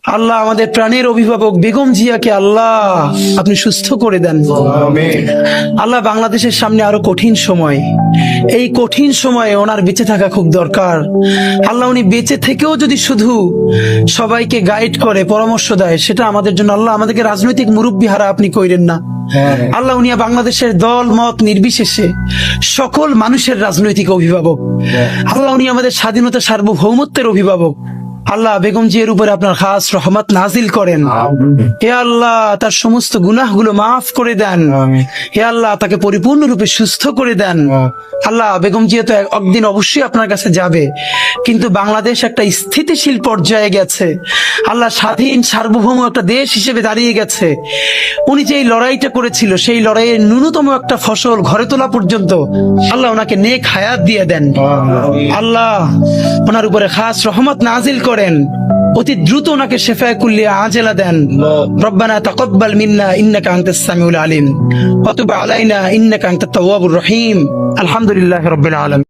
আল্লাহ আমাদের প্রাণের অভিভাবক বেগম জিয়াকে আল্লাহ আপনি সুস্থ করে দেন। আল্লাহ বাংলাদেশের সামনে আরো কঠিন সময়, এই কঠিন সময়ে ওনার বেঁচে থাকা খুব দরকার। আল্লাহ উনি বেঁচে থেকেও যদি শুধু সবাইকে গাইড করে, পরামর্শ দেয়, সেটা আমাদের জন্য আল্লাহ আমাদেরকে রাজনৈতিক মুরব্বী হারা আপনি কইরেন না। আল্লাহ উনি বাংলাদেশের দল মত নির্বিশেষে সকল মানুষের রাজনৈতিক অভিভাবক। আল্লাহ উনি আমাদের স্বাধীনতা সার্বভৌমত্বের অভিভাবক। আল্লাহ বেগম জিয়ার উপরে আপনার খাস রহমত নাজিল করেন। হে আল্লাহ তার সমস্ত গুনাহগুলো মাফ করে দেন। হে আল্লাহ তাকে পরিপূর্ণরূপে সুস্থ করে দেন। আল্লাহ বেগম জিয়া তো একদিন অবশ্যই আপনার কাছে যাবে, কিন্তু বাংলাদেশ একটা স্থিতিশীল পর্যায়ে গেছে। আল্লাহ স্বাধীন সার্বভৌম একটা দেশ হিসেবে দাঁড়িয়ে গেছে। উনি যে লড়াইটা করেছিল, সেই লড়াইয়ের ন্যূনতম একটা ফসল ঘরে তোলা পর্যন্ত আল্লাহ ওনাকে নেক হায়াত দিয়ে দেন। আল্লাহ ওনার উপরে খাস রহমত নাজিল করেন। অতি দ্রুত ওনাকে শেফায়ে কুল্লিয়া আজেলা দেন। রব্বানা তাকাব্বাল মিন্না ইন্নাকা আনতাস সামিউল আলিম ওয়া তুব আলাইনা ইন্নাকা আনতাত তাওয়াবুর রহিম। আলহামদুলিল্লাহি রাব্বিল আলামিন।